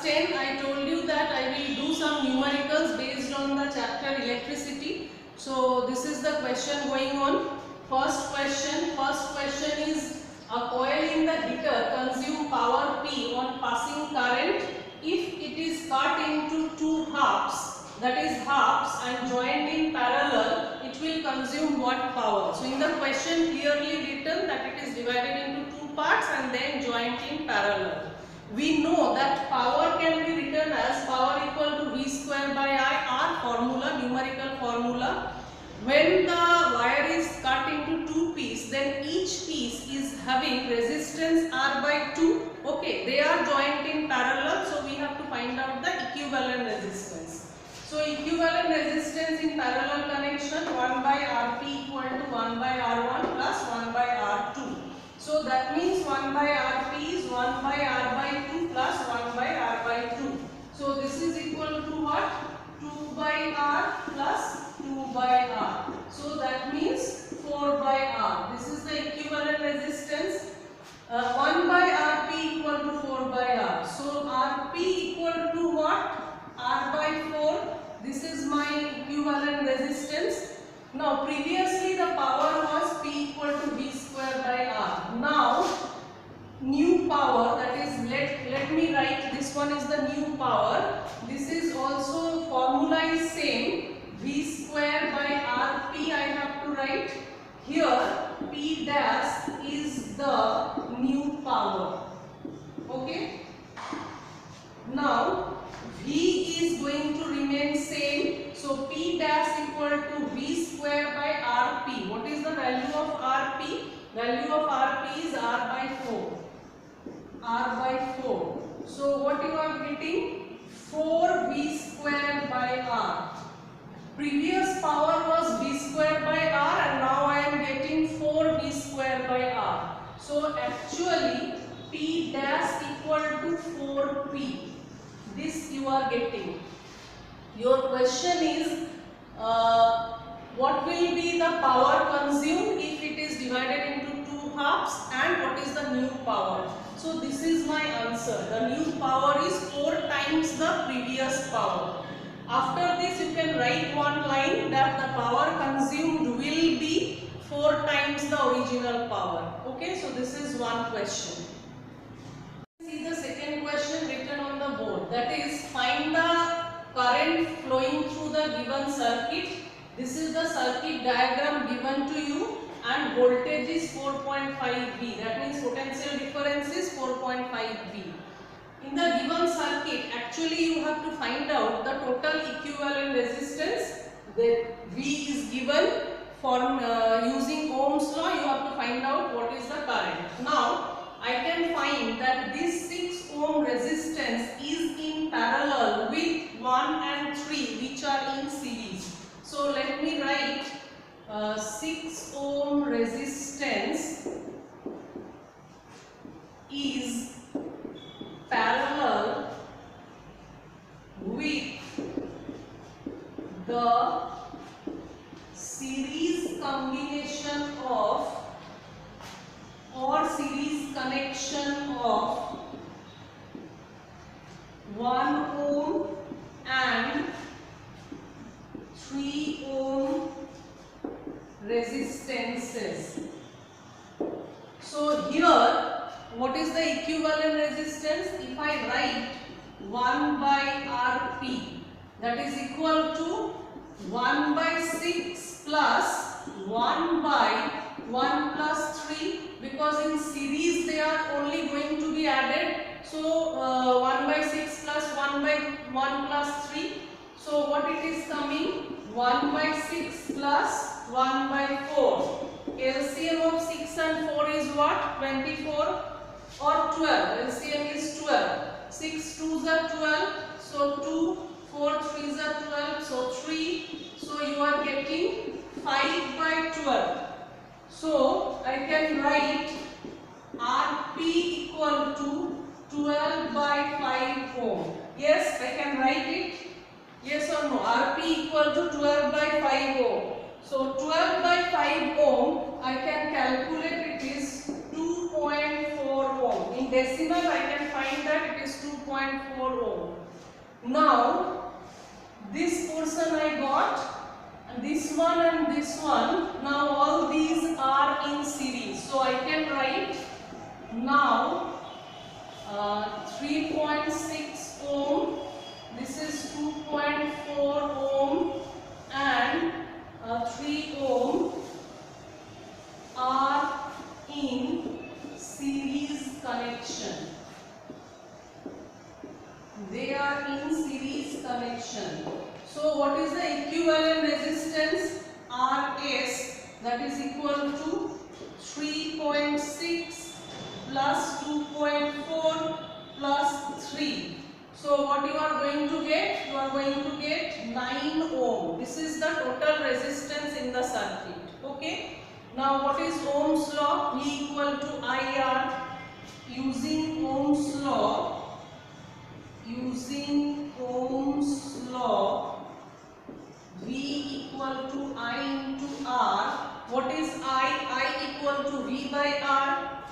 10 I told you that I will do some numericals based on the chapter electricity. So this is the question going on. First question is, a coil in the heater consume power P on passing current if it is cut into two halves, that is halves, and joined in parallel, it will consume what power? So in the question clearly written that it is divided into two parts and then joined in parallel. We know that power can be written as power equal to V square by I, our formula, numerical formula. When the wire is cut into two pieces, then each piece is having resistance R by 2. Okay, they are joined in parallel, so we have to find out the equivalent resistance. So equivalent resistance in parallel connection, 1 by Rp equal to 1 by R1 plus 1 by R2. So that means 1 by Rp is 1 by R by 2 plus 1 by R by 2. So this is equal to what? 2 by R plus 2 by R. So that means 4 by R. This is the equivalent resistance. 1 by Rp equal to 4 by R. So Rp equal to what? R by 4. This is my equivalent resistance. Now previously the power was P equal to V square by R. Now new power, that is, let me write, this one is the new power. This is also formula is same, V square by Rp I have to write. Here P dash is the new power. Okay. Now V is going to remain same. So P dash equal to V square by Rp. What is the value of Rp? Value of Rp is R by 4. R by 4. So what you are getting? 4 V square by R. Previous power was V square by R and now I am getting 4 V square by R. So actually P dash equal to 4P. This you are getting. Your question is, what will be the power consumed if it is divided into two halves, and what is the new power? So this is my answer. The new power is 4 times the previous power. After this you can write one line that the power consumed will be 4 times the original power. Okay, so this is one question. See the second question written on the board, that is, find the current flowing through the given circuit. This is the circuit diagram given to you and voltage is 4.5 V. That means potential difference is 4.5 V. In the given circuit, actually you have to find out the total equivalent resistance. The V is given. For using Ohm's law, you have to find out what is the current. Now I can find that this 6 ohm resistance is in parallel with 1 and 3, which are in series. So let me write 6 ohm resistance is parallel with the series combination of or series connection of 1 ohm and 3 ohm resistances. So here what is the equivalent resistance? If I write 1 by Rp, that is equal to 1 by 6 plus 1 by 1 plus 3, because in series they are only going to be added. So 1 by 6 plus 1 by 1 plus 3. So what it is coming? 1 by 6 plus 1 by 4. LCM of 6 and 4 is what? 24 or 12. LCM is 12. 6 2s are 12. So 2, 4 3s are 12. So 3. So you are getting 5 by 12. So I can write Rp equal to 12 by 5 ohm. Yes, I can write it. Yes or no? Rp equal to 12 by 5 ohm. So 12 by 5 ohm, I can calculate it is 2.4 ohm. In decimal I can find that it is 2.4 2.4 ohm. Now this portion I got, and this one and this one. Now all these are in series, so I can write now 3.6 ohm. This is 2.4 ohm and 3 ohm are in series connection. They are in series connection. So what is the equivalent resistance? Rs, that is equal to 3.6 plus 2.4 plus 3. So what you are going to get? You are going to get 9 ohm. This is the total resistance in the circuit. Okay. Now what is Ohm's law? V equal to IR. Using Ohm's law, V equal to I into R. What is I? I equal to V by R.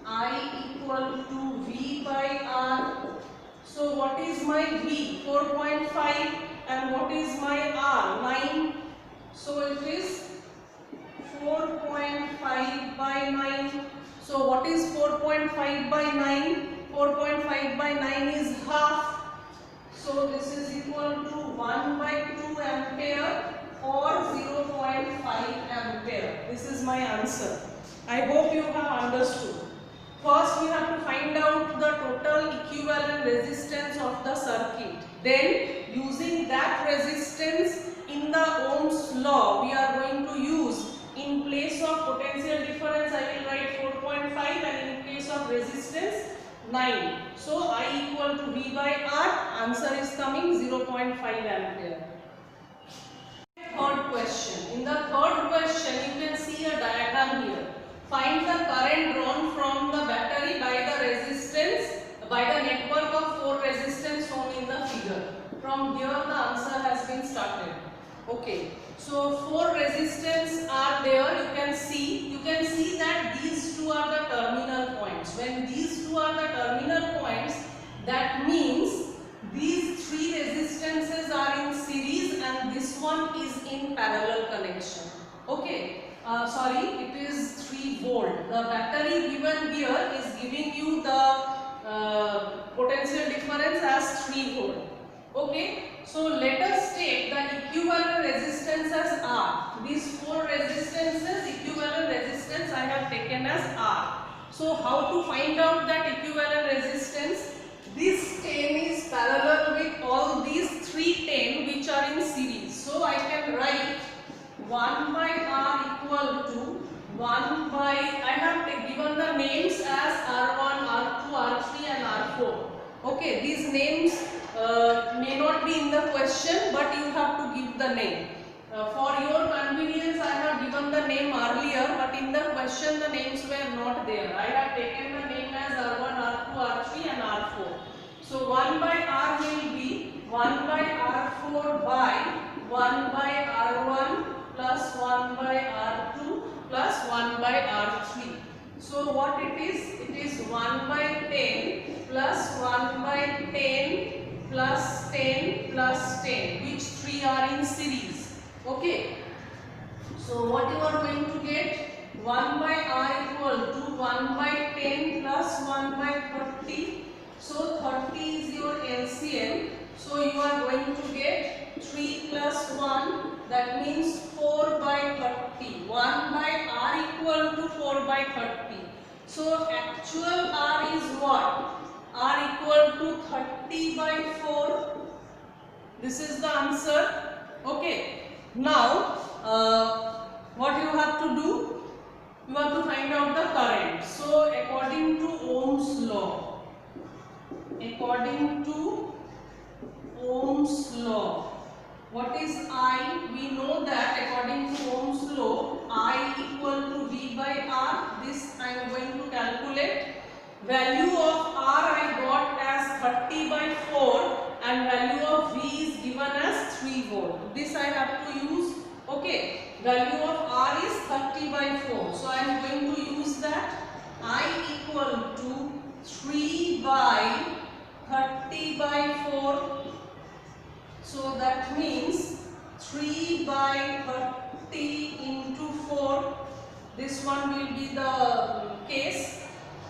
I equal to V by R. So what is my V? 4.5. And what is my R? 9. So it is 4.5 by 9. So what is 4.5 by 9? 4.5 by 9 is half. So this is equal to 1 by 2 ampere or 0.5 ampere. This is my answer. I hope you have understood. First we have to find out the total equivalent resistance of the circuit. Then using that resistance in the Ohm's law, we are going to use, in place of potential difference I will write 4.5 and in place of resistance 9. So I equal to V by R, answer is coming 0.5 ampere. Third question. In the third question you can see a diagram here. Find the current drawn from the battery by the resistance, by the network of 4 resistance shown in the figure. From here the answer has been started. Okay. So 4 resistance are there. You can see that these two are the terminal points. When these two are the terminal points, that means these 3 resistances are in series and this one is in parallel connection. Okay. Sorry, it is 3 volt. The battery given here is giving you the potential difference as 3 volt. Okay. So let us take the equivalent resistance as R. These 4 resistances, equivalent resistance I have taken as R. So how to find out that equivalent resistance? This 10 is parallel with all these 3 10 which are in series. So I can write 1 by R equal to 1 by, I have given the names as R1, R2, R3 and R4. Okay, these names may not be in the question, but you have to give the name. For your convenience I have given the name earlier, but in the question the names were not there. I have taken the name as R1, R2, R3 and R4. So 1 by R will be 1 by R4 by 1 by R1 plus 1 by R2 plus 1 by R3. So what it is? It is 1 by 10 plus 1 by 10 plus 10 plus 10, which 3 are in series. Okay. So what you are going to get? 1 by R equal to 1 by 10 plus 1 by 30. So 30 is your LCM. So you are going to get 3 plus 1, that means 4 by 30. 1 by R equal to 4 by 30. So actual R is what? R equal to 30 by 4. This is the answer. Okay. Now what you have to do? You have to find out the current. So according to Ohm's law, what is I? We know that according to Ohm's law, I equal to V by R. This I am going to calculate. Value of R I got as 30 by 4 and value of V is given as 3 volt. This I have to use. Okay. Value of R is 30 by 4. So I am going to use that. I equal to 3 by one will be the case.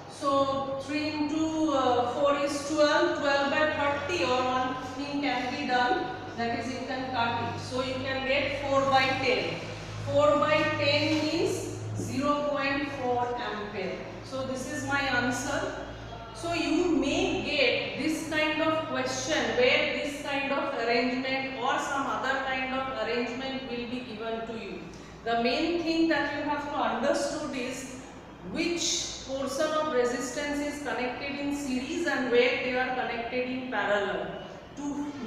So 3 into 4 is 12, 12 by 30, or one thing can be done, that is you can cut it. So you can get 4 by 10. 4 by 10 means 0.4 ampere. So this is my answer. So you may get this kind of question where this kind of arrangement or some other kind of arrangement will be given to you. The main thing that you have to understood is which portion of resistance is connected in series and where they are connected in parallel.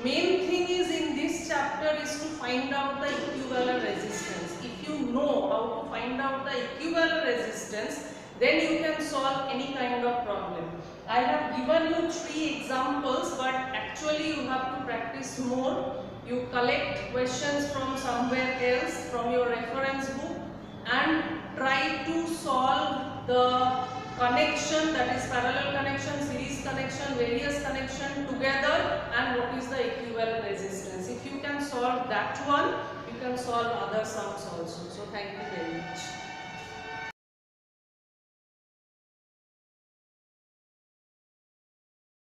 Main thing is in this chapter is to find out the equivalent resistance. If you know how to find out the equivalent resistance, then you can solve any kind of problem. I have given you 3 examples, but actually you have to practice more. You collect questions from somewhere else, from your reference book, and try to solve the connection, that is parallel connection, series connection, various connection together, and what is the equivalent resistance. If you can solve that one, you can solve other sums also. So thank you.